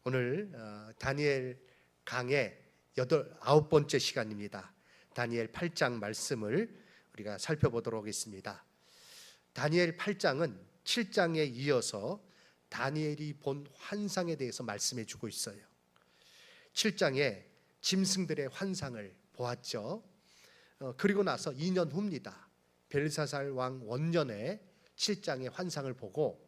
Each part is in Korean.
오늘 다니엘 강의 9번째 시간입니다. 다니엘 8장 말씀을 우리가 살펴보도록 하겠습니다. 다니엘 8장은 7장에 이어서 다니엘이 본 환상에 대해서 말씀해 주고 있어요. 7장에 짐승들의 환상을 보았죠. 그리고 나서 2년 후입니다. 벨사살 왕 원년에 7장의 환상을 보고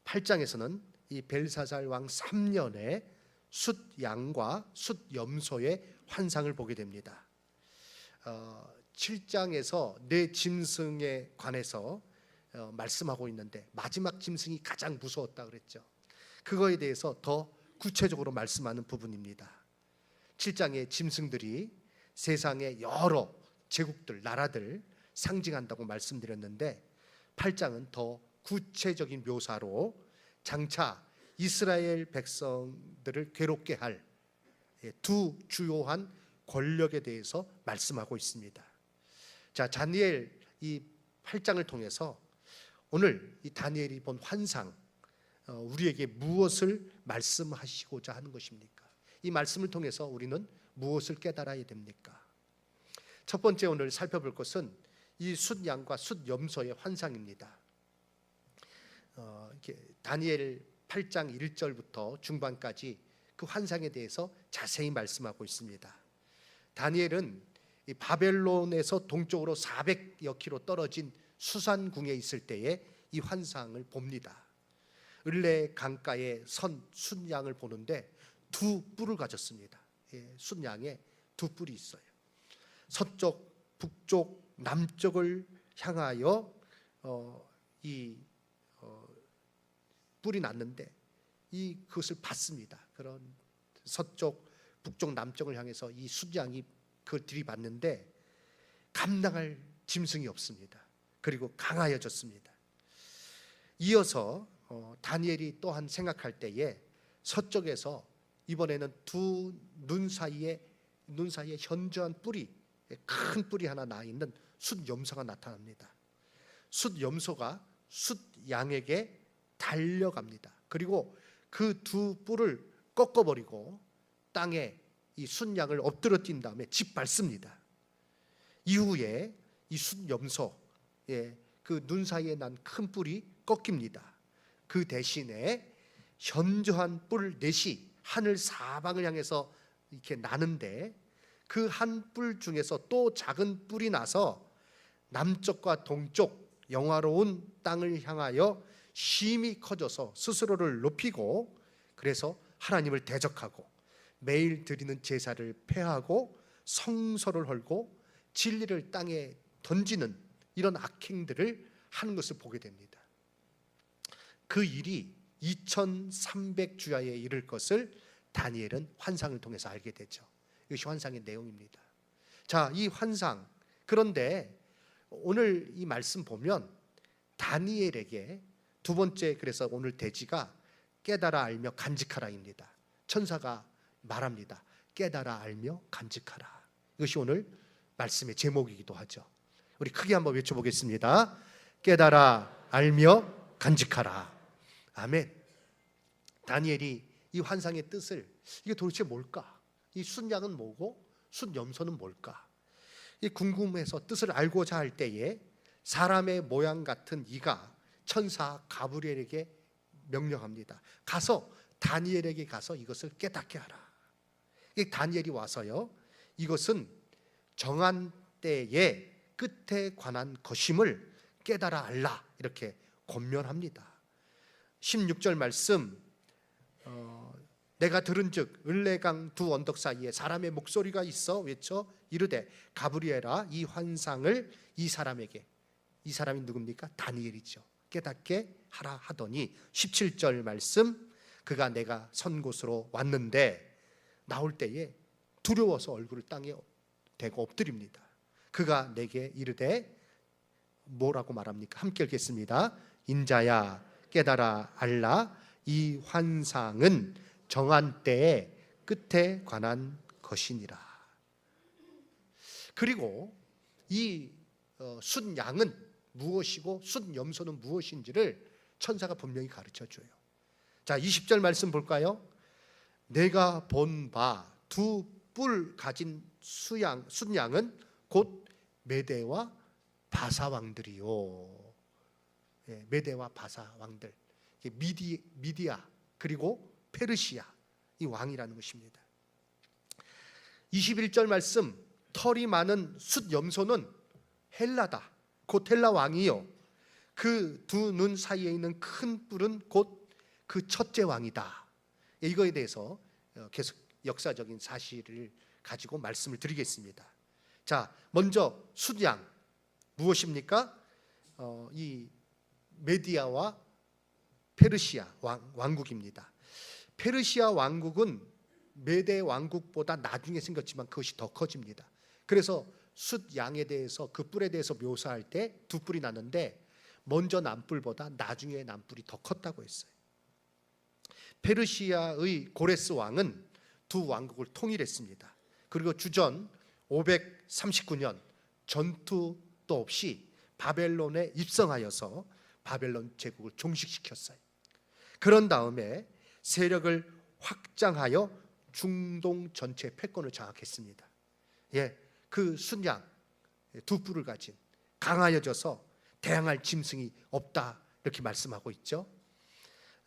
8장에서는 이 벨사살 왕 3년에 숫양과 숫염소의 환상을 보게 됩니다. 7장에서 네 짐승에 관해서 말씀하고 있는데 마지막 짐승이 가장 무서웠다 그랬죠. 그거에 대해서 더 구체적으로 말씀하는 부분입니다. 7장의 짐승들이 세상의 여러 제국들, 나라들 상징한다고 말씀드렸는데 8장은 더 구체적인 묘사로 장차 이스라엘 백성들을 괴롭게 할 두 주요한 권력에 대해서 말씀하고 있습니다. 자, 다니엘 이 8장을 통해서 오늘 이 다니엘이 본 환상, 우리에게 무엇을 말씀하시고자 하는 것입니까? 이 말씀을 통해서 우리는 무엇을 깨달아야 됩니까? 첫 번째 오늘 살펴볼 것은 이 숫양과 숫염소의 환상입니다. 다니엘 8장 1절부터 중반까지 그 환상에 대해서 자세히 말씀하고 있습니다. 다니엘은 이 바벨론에서 동쪽으로 400여 킬로 떨어진 수산궁에 있을 때에 이 환상을 봅니다. 을레 강가에 선 숫양을 보는데 두 뿔을 가졌습니다. 숫양에 두 뿔이 있어요. 서쪽, 북쪽, 남쪽을 향하여 뿔이 났는데 그것을 봤습니다. 그런 서쪽, 북쪽, 남쪽을 향해서 이 숫양이 그걸 들이받는데 감당할 짐승이 없습니다. 그리고 강하여졌습니다. 이어서 다니엘이 또한 생각할 때에 서쪽에서 이번에는 두 눈 사이에 현저한 뿔이, 큰 뿔이 하나 나 있는 숫염소가 나타납니다. 숫염소가 숫양에게 달려갑니다. 그리고 그 두 뿔을 꺾어버리고 땅에 이 숫양을 엎드려 뛴 다음에 짓밟습니다. 이후에 이 숫염소, 그 눈 사이에 난 큰 뿔이 꺾입니다. 그 대신에 현저한 뿔 넷이 하늘 사방을 향해서 이렇게 나는데 그 한 뿔 중에서 또 작은 뿔이 나서 남쪽과 동쪽 영화로운 땅을 향하여 심히 커져서 스스로를 높이고 그래서 하나님을 대적하고 매일 드리는 제사를 폐하고 성소를 헐고 진리를 땅에 던지는 이런 악행들을 하는 것을 보게 됩니다. 그 일이 2300주야에 이를 것을 다니엘은 환상을 통해서 알게 되죠. 이것이 환상의 내용입니다. 자, 이 환상, 그런데 오늘 이 말씀 보면 다니엘에게 두 번째, 그래서 오늘 대지가 깨달아 알며 간직하라입니다. 천사가 말합니다. 깨달아 알며 간직하라. 이것이 오늘 말씀의 제목이기도 하죠. 우리 크게 한번 외쳐보겠습니다. 깨달아 알며 간직하라. 아멘. 다니엘이 이 환상의 뜻을, 이게 도대체 뭘까? 이 숫양은 뭐고 숫염소는 뭘까? 이 궁금해서 뜻을 알고자 할 때에 사람의 모양 같은 이가 천사 가브리엘에게 명령합니다. 가서 다니엘에게 가서 이것을 깨닫게 하라. 다니엘이 와서요, 이것은 정한 때의 끝에 관한 것임을 깨달아 알라, 이렇게 권면합니다. 16절 말씀, 내가 들은즉 을레강 두 언덕 사이에 사람의 목소리가 있어 외쳐 이르되 가브리엘아, 이 환상을 이 사람에게, 이 사람이 누굽니까? 다니엘이죠. 깨닫게 하라 하더니 17절 말씀, 그가 내가 선 곳으로 왔는데 나올 때에 두려워서 얼굴을 땅에 대고 엎드립니다. 그가 내게 이르되 뭐라고 말합니까? 함께 읽겠습니다. 인자야 깨달아 알라, 이 환상은 정한 때의 끝에 관한 것이니라. 그리고 이 숫양은 무엇이고 숫염소는 무엇인지를 천사가 분명히 가르쳐줘요. 자, 20절 말씀 볼까요? 내가 본 바 두 뿔 가진 순양은 곧 메대와 바사 왕들이요. 예, 메대와 바사 왕들, 미디아 그리고 페르시아 이 왕이라는 것입니다. 21절 말씀, 털이 많은 숫 염소는 헬라다, 곧 헬라 왕이요. 그 두 눈 사이에 있는 큰 뿔은 곧 그 첫째 왕이다. 이거에 대해서 계속 역사적인 사실을 가지고 말씀을 드리겠습니다. 자, 먼저 숫양 무엇입니까? 이 메디아와 페르시아 왕국입니다. 페르시아 왕국은 메대 왕국보다 나중에 생겼지만 그것이 더 커집니다. 그래서 숫 양에 대해서 그 뿔에 대해서 묘사할 때 두 뿔이 나는데 먼저 난 뿔보다 나중에 난 뿔이 더 컸다고 했어요. 페르시아의 고레스 왕은 두 왕국을 통일했습니다. 그리고 주전 539년 전투도 없이 바벨론에 입성하여서 바벨론 제국을 종식시켰어요. 그런 다음에 세력을 확장하여 중동 전체 패권을 장악했습니다. 예, 그 순양 두 뿔을 가진 강하여져서 대항할 짐승이 없다 이렇게 말씀하고 있죠.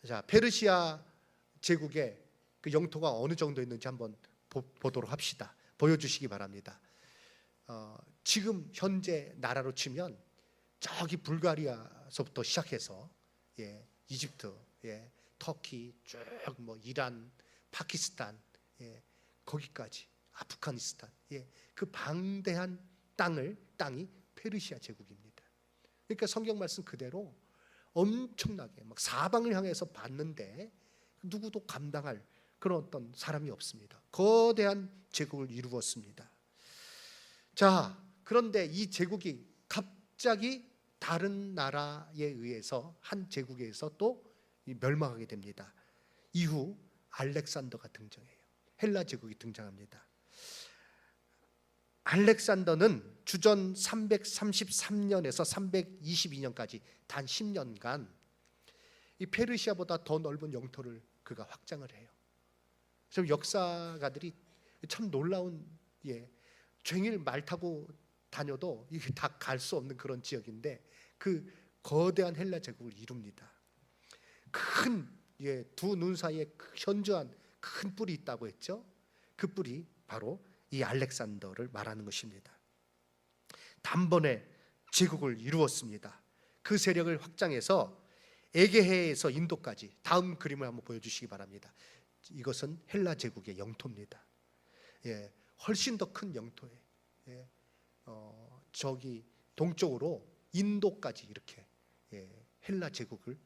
자, 페르시아 제국의 그 영토가 어느 정도 있는지 한번 보도록 합시다. 보여주시기 바랍니다. 지금 현재 나라로 치면 저기 불가리아서부터 시작해서 이집트, 터키, 쭉 뭐 이란, 파키스탄, 거기까지 아프가니스탄, 그 방대한 땅이 페르시아 제국입니다. 그러니까 성경 말씀 그대로 엄청나게 막 사방을 향해서 봤는데 누구도 감당할 그런 어떤 사람이 없습니다. 거대한 제국을 이루었습니다. 자, 그런데 이 제국이 갑자기 다른 나라에 의해서 한 제국에 의해서 또 멸망하게 됩니다. 이후 알렉산더가 등장해요. 헬라 제국이 등장합니다. 알렉산더는 주전 333년에서 322년까지 단 10년간 이 페르시아보다 더 넓은 영토를 그가 확장을 해요. 그래서 역사가들이 참 놀라운, 종일 말 타고 다녀도 이게 다 갈 수 없는 그런 지역인데 그 거대한 헬라 제국을 이룹니다. 큰, 두 눈 사이에 현저한 큰 뿔이 있다고 했죠. 그 뿔이 바로 이 알렉산더를 말하는 것입니다. 단번에 제국을 이루었습니다. 그 세력을 확장해서 에게해에서 인도까지, 다음 그림을 한번 보여주시기 바랍니다. 이것은 헬라 제국의 영토입니다. 훨씬 더 큰 영토에 저기 동쪽으로 인도까지 이렇게 헬라 제국을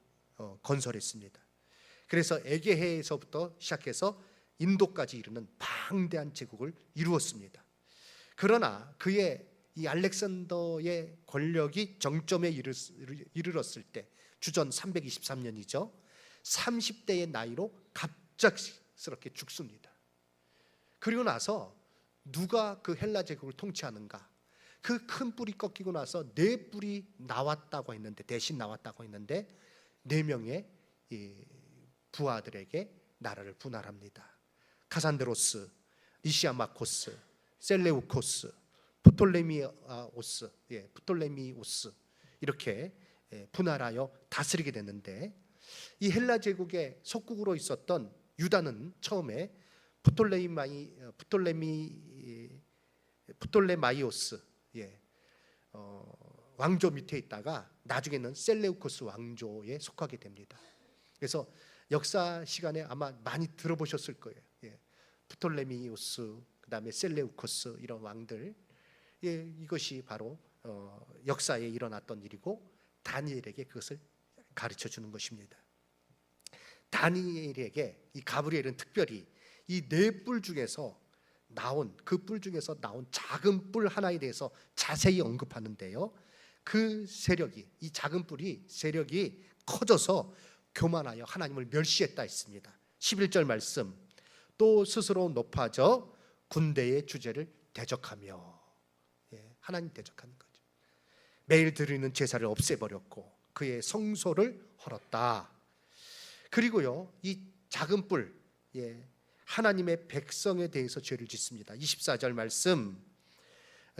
건설했습니다. 그래서 에게해에서부터 시작해서 인도까지 이르는 방대한 제국을 이루었습니다. 그러나 그의 이 알렉산더의 권력이 정점에 이르렀을 때 주전 323년이죠. 30대의 나이로 갑작스럽게 죽습니다. 그리고 나서 누가 그 헬라 제국을 통치하는가? 그 큰 뿔이 꺾이고 나서 네 뿔이 나왔다고 했는데, 대신 나왔다고 했는데 4명의 부하들에게 나라를 분할합니다. 카산드로스, 리시아마코스, 셀레우코스, 프톨레미오스 이렇게 분할하여 다스리게 되는데, 이 헬라 제국의 속국으로 있었던 유다는 처음에 프톨레마이오스 왕조 밑에 있다가 나중에는 셀레우코스 왕조에 속하게 됩니다. 그래서 역사 시간에 아마 많이 들어보셨을 거예요. 프톨레미오스, 그다음에 셀레우코스 이런 왕들, 이것이 바로 역사에 일어났던 일이고 다니엘에게 그것을 가르쳐 주는 것입니다. 다니엘에게 이 가브리엘은 특별히 이 네 뿔 중에서 나온 작은 뿔 하나에 대해서 자세히 언급하는데요. 그 세력이, 이 작은 뿔이 세력이 커져서 교만하여 하나님을 멸시했다 했습니다. 11절 말씀, 또 스스로 높아져 군대의 주제를 대적하며, 하나님 대적하는 거죠. 매일 드리는 제사를 없애버렸고 그의 성소를 헐었다. 그리고요, 이 작은 뿔, 하나님의 백성에 대해서 죄를 짓습니다. 24절 말씀,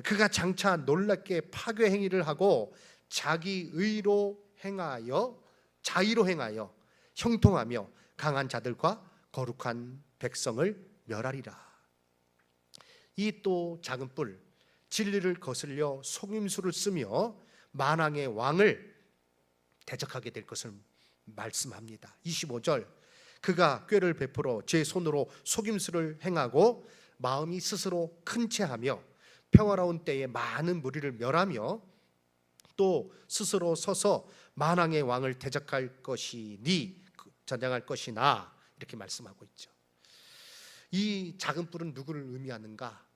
그가 장차 놀랍게 파괴 행위를 하고 자기의로 행하여 형통하며 강한 자들과 거룩한 백성을 멸하리라. 이 또 작은 뿔, 진리를 거슬려 속임수를 쓰며 만왕의 왕을 대적하게 될 것을 말씀합니다. 25절, 그가 꾀를 베풀어 제 손으로 속임수를 행하고 마음이 스스로 큰 채하며 평화로운 때에 많은 무리를 멸하며 또 스스로 서서 만왕의 왕을 대적할 것이니 전쟁할 것이나, 이렇게 말씀하고 있죠. 이 작은 뿔은 누구를 의미하는가?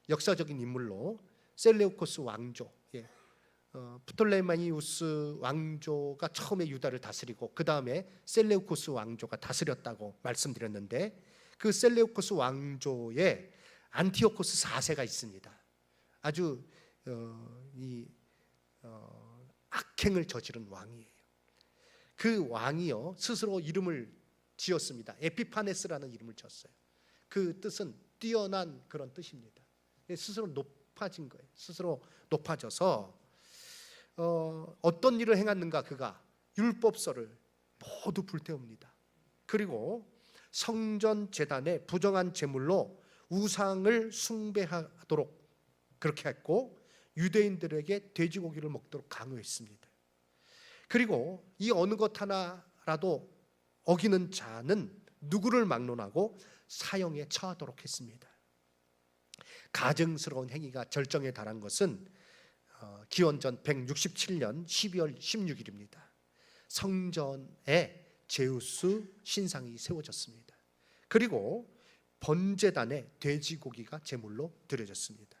역사적인 인물로 셀레우코스 왕조, 프톨레마이우스 왕조가 처음에 유다를 다스리고 그 다음에 셀레우코스 왕조가 다스렸다고 말씀드렸는데, 그 셀레우코스 왕조에 안티오코스 4세가 있습니다. 아주 악행을 저지른 왕이에요. 그 왕이요 스스로 이름을 지었습니다. 에피파네스라는 이름을 지었어요. 그 뜻은 뛰어난 그런 뜻입니다. 스스로 높아진 거예요. 스스로 높아져서 어떤 일을 행했는가? 그가 율법서를 모두 불태웁니다. 그리고 성전 제단에 부정한 제물로 우상을 숭배하도록 그렇게 했고, 유대인들에게 돼지고기를 먹도록 강요했습니다. 그리고 이 어느 것 하나라도 어기는 자는 누구를 막론하고 사형에 처하도록 했습니다. 가증스러운 행위가 절정에 달한 것은 기원전 167년 12월 16일입니다. 성전에 제우스 신상이 세워졌습니다. 그리고 번제단에 돼지고기가 제물로 드려졌습니다.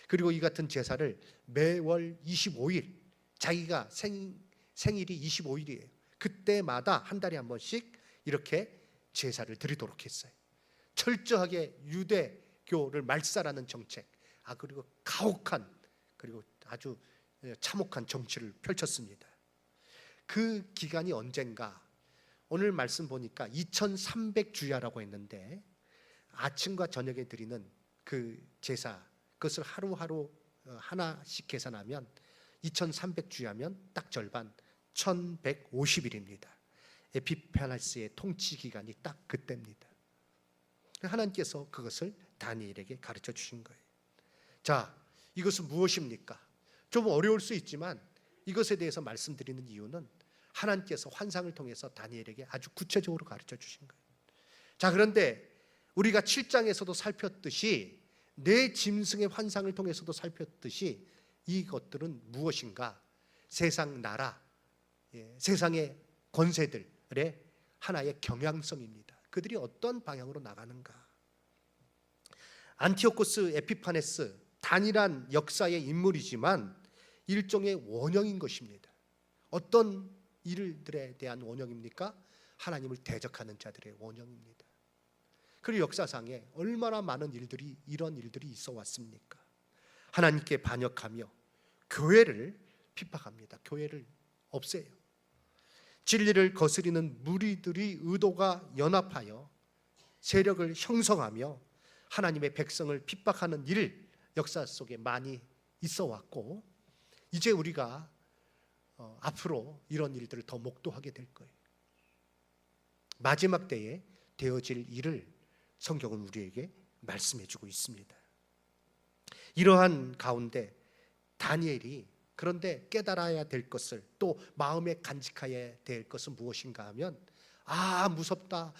그리고 이 같은 제사를 매월 25일, 자기가 생일이 25일이에요. 그때마다 한 달에 한 번씩 이렇게 제사를 드리도록 했어요. 철저하게 유대교를 말살하는 정책, 그리고 가혹한, 그리고 아주 참혹한 정치를 펼쳤습니다. 그 기간이 언젠가, 오늘 말씀 보니까 2300주야라고 했는데, 아침과 저녁에 드리는 그 제사, 그것을 하루하루 하나씩 계산하면 2300주야면 딱 절반, 1150일입니다. 에피파네스의 통치 기간이 딱 그때입니다. 하나님께서 그것을 다니엘에게 가르쳐 주신 거예요. 자, 이것은 무엇입니까? 좀 어려울 수 있지만 이것에 대해서 말씀드리는 이유는 하나님께서 환상을 통해서 다니엘에게 아주 구체적으로 가르쳐 주신 거예요. 자, 그런데 우리가 7장에서도 살폈듯이, 내 짐승의 환상을 통해서도 살폈듯이, 이것들은 무엇인가? 세상 나라, 세상의 권세들의 하나의 경향성입니다. 그들이 어떤 방향으로 나가는가? 안티오코스 에피파네스, 단일한 역사의 인물이지만 일종의 원형인 것입니다. 어떤 일들에 대한 원형입니까? 하나님을 대적하는 자들의 원형입니다. 그리고 역사상에 얼마나 많은 일들이, 이런 일들이 있어 왔습니까? 하나님께 반역하며 교회를 핍박합니다. 교회를 없애요. 진리를 거스리는 무리들이 의도가 연합하여 세력을 형성하며 하나님의 백성을 핍박하는 일, 역사 속에 많이 있어 왔고, 이제 우리가 앞으로 이런 일들을 더 목도하게 될 거예요. 마지막 때에 되어질 일을 성경은 우리에게 말씀해 주고 있습니다. 이러한 가운데 다니엘이 그런데 깨달아야 될 것을, 또 마음에 간직해야 될 것은 무엇인가 하면, 무섭다,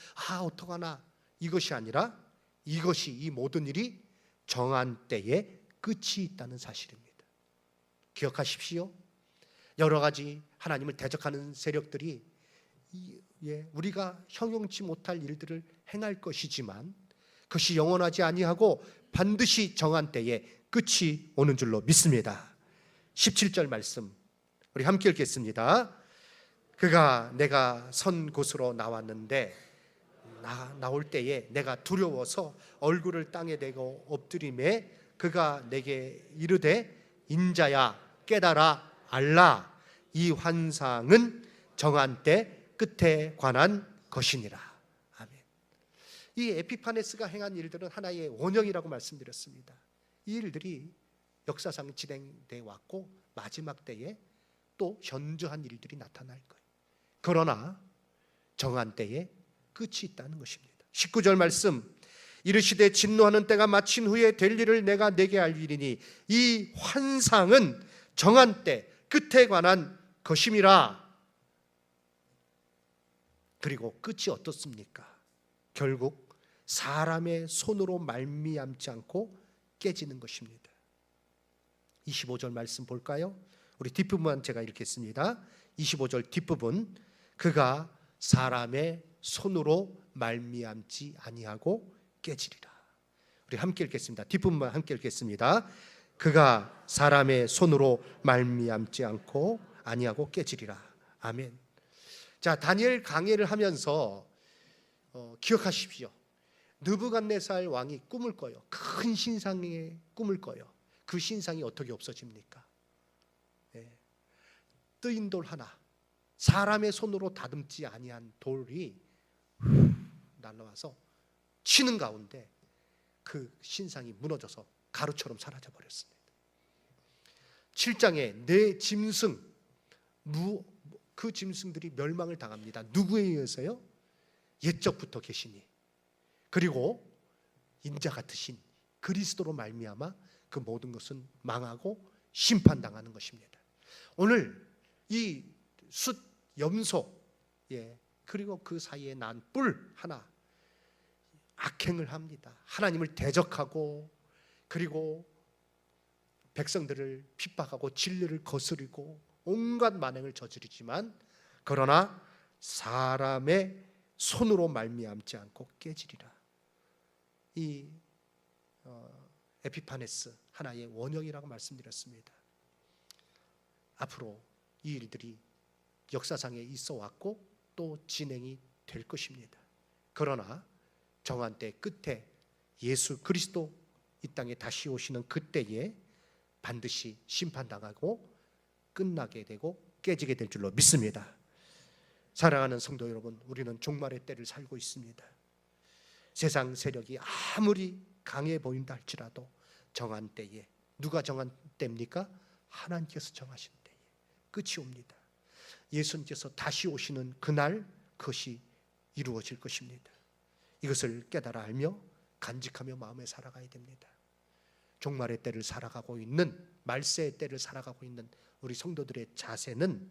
어떡하나, 이것이 아니라 이것이, 이 모든 일이 정한 때에 끝이 있다는 사실입니다. 기억하십시오. 여러 가지 하나님을 대적하는 세력들이 우리가 형용치 못할 일들을 행할 것이지만 그것이 영원하지 아니하고 반드시 정한 때에 끝이 오는 줄로 믿습니다. 17절 말씀 우리 함께 읽겠습니다. 그가 내가 선 곳으로 나왔는데 나올 때에 내가 두려워서 얼굴을 땅에 대고 엎드리매 그가 내게 이르되 인자야 깨달아 알라, 이 환상은 정한 때 끝에 관한 것이니라. 아멘. 이 에피파네스가 행한 일들은 하나의 원형이라고 말씀드렸습니다. 이 일들이 역사상 진행되어 왔고 마지막 때에 또 현저한 일들이 나타날 거예요. 그러나 정한 때에 끝이 있다는 것입니다. 19절 말씀, 이르시되 진노하는 때가 마친 후에 될 일을 내가 내게 알리리니 이 환상은 정한 때 끝에 관한 것임이라. 그리고 끝이 어떻습니까? 결국 사람의 손으로 말미암지 않고 깨지는 것입니다. 25절 말씀 볼까요? 우리 뒷부분만 제가 읽겠습니다. 25절 뒷부분, 그가 사람의 손으로 말미암지 아니하고 깨지리라. 우리 함께 읽겠습니다. 뒷부분만 함께 읽겠습니다. 그가 사람의 손으로 말미암지 않고 아니하고 깨지리라. 아멘. 자, 다니엘 강해를 하면서 기억하십시오. 느부갓네살 왕이 꿈을 꿔요. 큰 신상의 꿈을 꿔요. 그 신상이 어떻게 없어집니까? 뜨인 돌 하나, 사람의 손으로 다듬지 아니한 돌이 날라와서 치는 가운데 그 신상이 무너져서 가루처럼 사라져 버렸습니다. 7장에 네 짐승, 그 짐승들이 멸망을 당합니다. 누구에 의해서요? 옛적부터 계시니, 그리고 인자 같으신 그리스도로 말미암아 그 모든 것은 망하고 심판당하는 것입니다. 오늘 이 숫 염소, 그리고 그 사이에 난 뿔 하나 악행을 합니다. 하나님을 대적하고, 그리고 백성들을 핍박하고 진리를 거스르고 온갖 만행을 저지르지만, 그러나 사람의 손으로 말미암지 않고 깨지리라. 이 에피파네스 하나의 원형이라고 말씀드렸습니다. 앞으로 이 일들이 역사상에 있어 왔고 또 진행이 될 것입니다. 그러나 정한 때 끝에 예수 그리스도 이 땅에 다시 오시는 그때에 반드시 심판당하고 끝나게 되고 깨지게 될 줄로 믿습니다. 사랑하는 성도 여러분, 우리는 종말의 때를 살고 있습니다. 세상 세력이 아무리 강해 보인다 할지라도 정한 때에, 누가 정한 때입니까? 하나님께서 정하신 때에 끝이 옵니다. 예수님께서 다시 오시는 그날 그것이 이루어질 것입니다. 이것을 깨달아 알며 간직하며 마음에 살아가야 됩니다. 종말의 때를 살아가고 있는, 말세의 때를 살아가고 있는 우리 성도들의 자세는,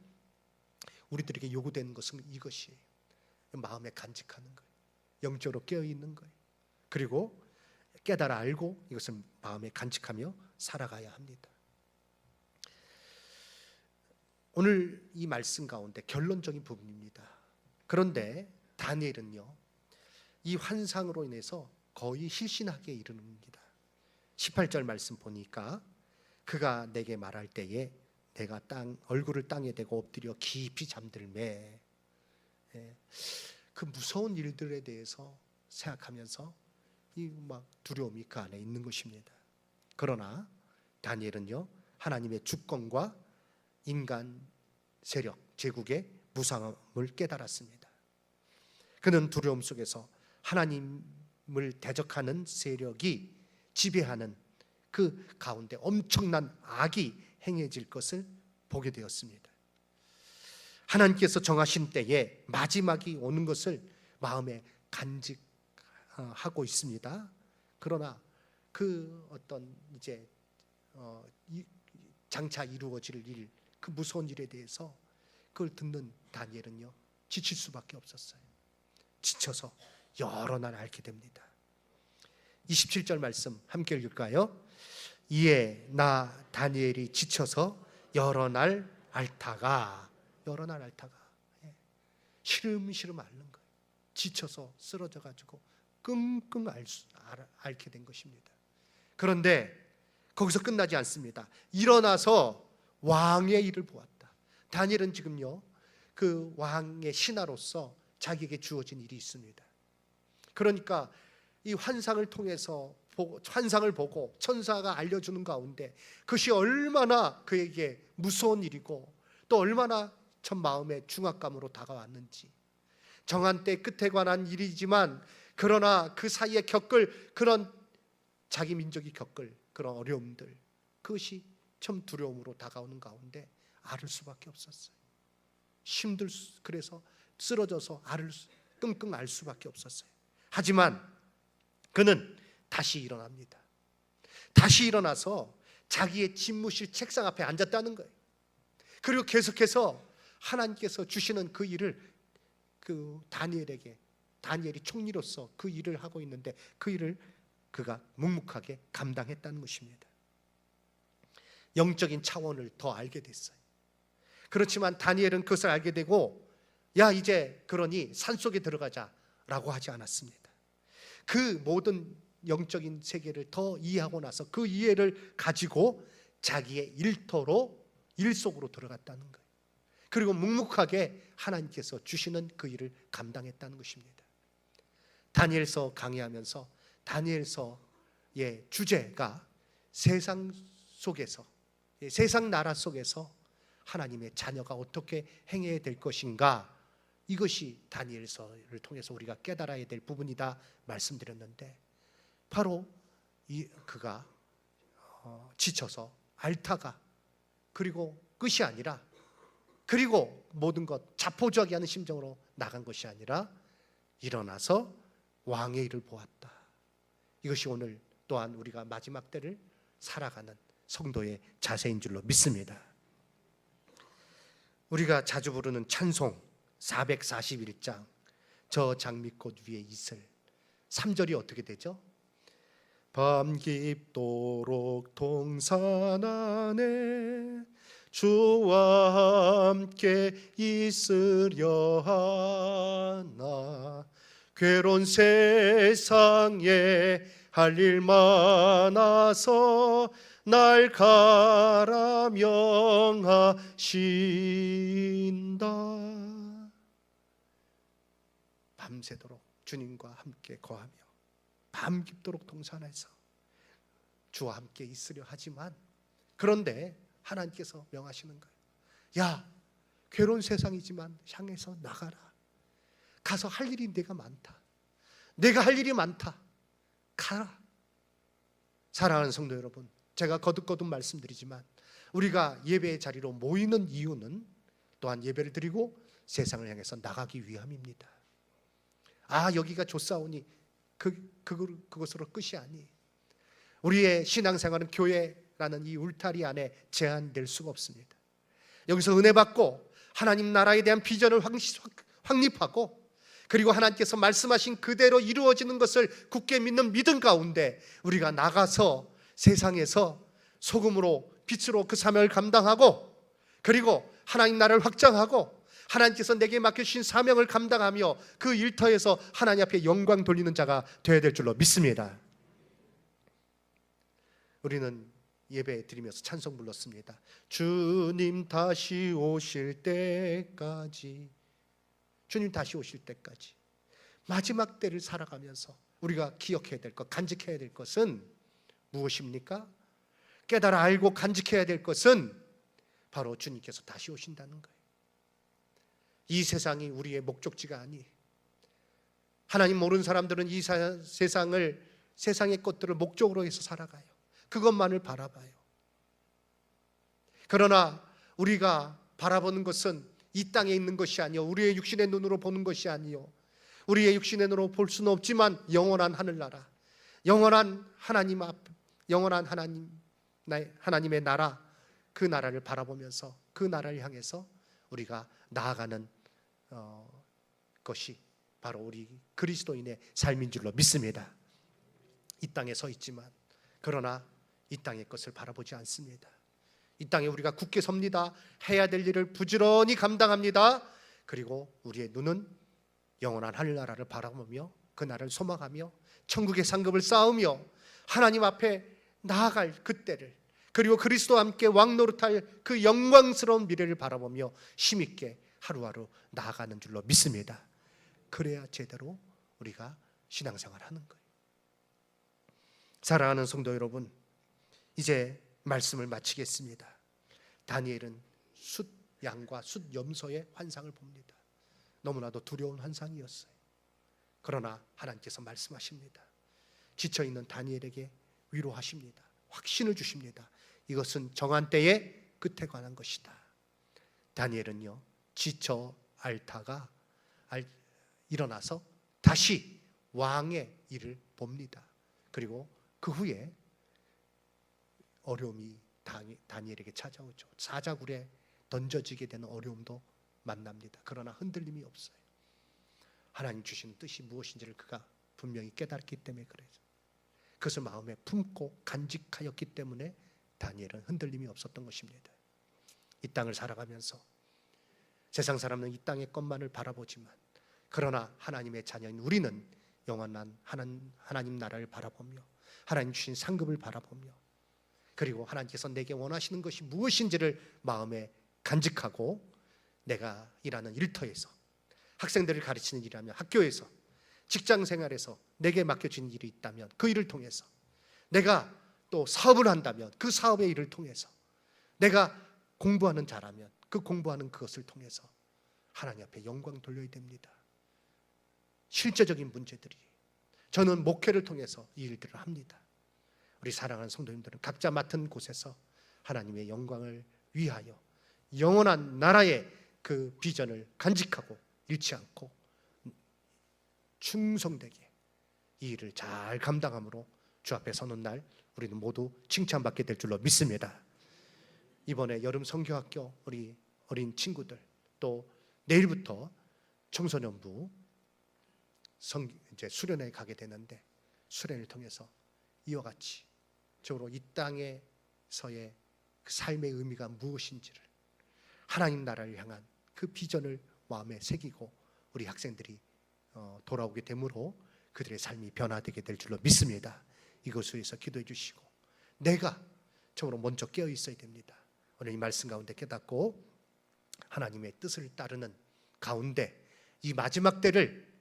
우리들에게 요구되는 것은 이것이에요. 마음에 간직하는 거예요. 영적으로 깨어있는 거예요. 그리고 깨달아 알고 이것을 마음에 간직하며 살아가야 합니다. 오늘 이 말씀 가운데 결론적인 부분입니다. 그런데 다니엘은요, 이 환상으로 인해서 거의 실신하게 이르는입니다. 18절 말씀 보니까 그가 내게 말할 때에 내가 얼굴을 땅에 대고 엎드려 깊이 잠들매, 그 무서운 일들에 대해서 생각하면서 이 막 두려움이 그 안에 있는 것입니다. 그러나 다니엘은요, 하나님의 주권과 인간 세력, 제국의 무상함을 깨달았습니다. 그는 두려움 속에서 하나님을 대적하는 세력이 지배하는 그 가운데 엄청난 악이 행해질 것을 보게 되었습니다. 하나님께서 정하신 때에 마지막이 오는 것을 마음에 간직하고 있습니다. 그러나 그 어떤 이제 장차 이루어질 일, 그 무서운 일에 대해서 그걸 듣는 다니엘은요, 지칠 수밖에 없었어요. 지쳐서 여러 날 앓게 됩니다. 27절 말씀 함께 읽을까요? 이에 나 다니엘이 지쳐서 여러 날 앓다가, 시름시름 앓는 거예요. 지쳐서 쓰러져 가지고 끙끙 앓게 된 것입니다. 그런데 거기서 끝나지 않습니다. 일어나서 왕의 일을 보았다. 다니엘은 지금요, 그 왕의 신하로서 자기에게 주어진 일이 있습니다. 그러니까 이 환상을 통해서 환상을 보고 천사가 알려주는 가운데 그것이 얼마나 그에게 무서운 일이고 또 얼마나 참 마음의 중압감으로 다가왔는지, 정한 때 끝에 관한 일이지만 그러나 그 사이에 겪을 그런 자기 민족이 겪을 그런 어려움들, 그것이 참 두려움으로 다가오는 가운데 앓을 수밖에 없었어요. 그래서 쓰러져서 끙끙 앓을 수밖에 없었어요. 하지만 그는 다시 일어납니다. 다시 일어나서 자기의 집무실 책상 앞에 앉았다는 거예요. 그리고 계속해서 하나님께서 주시는 그 일을 다니엘이 총리로서 그 일을 하고 있는데 그 일을 그가 묵묵하게 감당했다는 것입니다. 영적인 차원을 더 알게 됐어요. 그렇지만 다니엘은 그것을 알게 되고 야 이제 그러니 산속에 들어가자라고 하지 않았습니다. 그 모든 영적인 세계를 더 이해하고 나서 그 이해를 가지고 자기의 일 속으로 들어갔다는 거예요. 그리고 묵묵하게 하나님께서 주시는 그 일을 감당했다는 것입니다. 다니엘서 강의하면서 다니엘서의 주제가 세상 속에서, 세상 나라 속에서 하나님의 자녀가 어떻게 행해야 될 것인가, 이것이 다니엘서를 통해서 우리가 깨달아야 될 부분이다 말씀드렸는데, 바로 그가 지쳐서 앓다가 그리고 끝이 아니라, 그리고 모든 것 자포자기하는 심정으로 나간 것이 아니라 일어나서 왕의 일을 보았다. 이것이 오늘 또한 우리가 마지막 때를 살아가는 성도의 자세인 줄로 믿습니다. 우리가 자주 부르는 찬송 441장 저 장미꽃 위에 이슬, 3절이 어떻게 되죠? 밤 깊도록 동산 안에 주와 함께 있으려 하나, 괴로운 세상에 할 일 많아서 날 가라 명하신다. 밤새도록 주님과 함께 거하며 밤 깊도록 동산에서 주와 함께 있으려 하지만, 그런데 하나님께서 명하시는 거예요. 야, 괴로운 세상이지만 향해서 나가라. 가서 할 일이 내가 많다. 내가 할 일이 많다. 가라. 사랑하는 성도 여러분, 제가 거듭거듭 말씀드리지만 우리가 예배의 자리로 모이는 이유는 또한 예배를 드리고 세상을 향해서 나가기 위함입니다. 여기가 좋사오니 그것으로 끝이 아니, 우리의 신앙생활은 교회라는 이 울타리 안에 제한될 수가 없습니다. 여기서 은혜 받고 하나님 나라에 대한 비전을 확립하고, 그리고 하나님께서 말씀하신 그대로 이루어지는 것을 굳게 믿는 믿음 가운데 우리가 나가서 세상에서 소금으로 빛으로 그 사명을 감당하고, 그리고 하나님 나라를 확장하고 하나님께서 내게 맡겨주신 사명을 감당하며 그 일터에서 하나님 앞에 영광 돌리는 자가 되어야 될 줄로 믿습니다. 우리는 예배 드리면서 찬송 불렀습니다. 주님 다시 오실 때까지, 주님 다시 오실 때까지. 마지막 때를 살아가면서 우리가 기억해야 될 것, 간직해야 될 것은 무엇입니까? 깨달아 알고 간직해야 될 것은 바로 주님께서 다시 오신다는 거예요. 이 세상이 우리의 목적지가 아니, 하나님 모르는 사람들은 이 세상의 것들을 목적으로 해서 살아가요. 그것만을 바라봐요. 그러나 우리가 바라보는 것은 이 땅에 있는 것이 아니요, 우리의 육신의 눈으로 보는 것이 아니요, 우리의 육신의 눈으로 볼 수는 없지만 영원한 하늘나라, 영원한 하나님 앞, 영원한 하나님의 나라, 그 나라를 바라보면서 그 나라를 향해서 우리가 나아가는 것이 바로 우리 그리스도인의 삶인 줄로 믿습니다. 이 땅에 서 있지만 그러나 이 땅의 것을 바라보지 않습니다. 이 땅에 우리가 굳게 섭니다. 해야 될 일을 부지런히 감당합니다. 그리고 우리의 눈은 영원한 하늘나라를 바라보며 그 나라를 소망하며 천국의 상급을 쌓으며 하나님 앞에 나아갈 그때를, 그리고 그리스도와 함께 왕노릇할 그 영광스러운 미래를 바라보며 힘있게 하루하루 나아가는 줄로 믿습니다. 그래야 제대로 우리가 신앙생활을 하는 거예요. 사랑하는 성도 여러분, 이제 말씀을 마치겠습니다. 다니엘은 숫양과 숫염소의 환상을 봅니다. 너무나도 두려운 환상이었어요. 그러나 하나님께서 말씀하십니다. 지쳐있는 다니엘에게 위로하십니다. 확신을 주십니다. 이것은 정한 때의 끝에 관한 것이다. 다니엘은요, 지쳐 앓다가 일어나서 다시 왕의 일을 봅니다. 그리고 그 후에 어려움이 다니엘에게 찾아오죠. 사자굴에 던져지게 되는 어려움도 만납니다. 그러나 흔들림이 없어요. 하나님 주시는 뜻이 무엇인지를 그가 분명히 깨닫기 때문에 그래요. 그것을 마음에 품고 간직하였기 때문에 다니엘은 흔들림이 없었던 것입니다. 이 땅을 살아가면서 세상 사람은 이 땅의 것만을 바라보지만, 그러나 하나님의 자녀인 우리는 영원한 하나님 나라를 바라보며 하나님 주신 상급을 바라보며, 그리고 하나님께서 내게 원하시는 것이 무엇인지를 마음에 간직하고, 내가 일하는 일터에서, 학생들을 가르치는 일이라면 학교에서, 직장 생활에서 내게 맡겨진 일이 있다면 그 일을 통해서, 내가 또 사업을 한다면 그 사업의 일을 통해서, 내가 공부하는 자라면 그 공부하는 그것을 통해서 하나님 앞에 영광 돌려야 됩니다. 실제적인 문제들이, 저는 목회를 통해서 이 일들을 합니다. 우리 사랑하는 성도님들은 각자 맡은 곳에서 하나님의 영광을 위하여 영원한 나라의 그 비전을 간직하고 잃지 않고 충성되게 이 일을 잘 감당함으로 주 앞에 서는 날 우리는 모두 칭찬받게 될 줄로 믿습니다. 이번에 여름 성교학교 우리 어린 친구들, 또 내일부터 청소년부 이제 수련회에 가게 되는데, 수련을 통해서 이와 같이 적으로 이 땅에서의 그 삶의 의미가 무엇인지를, 하나님 나라를 향한 그 비전을 마음에 새기고 우리 학생들이 돌아오게 되므로 그들의 삶이 변화되게 될 줄로 믿습니다. 이것을 위해서 기도해 주시고, 내가 정말로 먼저 깨어 있어야 됩니다. 오늘 이 말씀 가운데 깨닫고 하나님의 뜻을 따르는 가운데 이 마지막 때를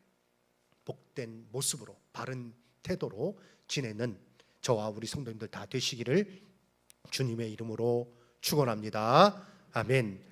복된 모습으로, 바른 태도로 지내는 저와 우리 성도님들 다 되시기를 주님의 이름으로 축원합니다. 아멘.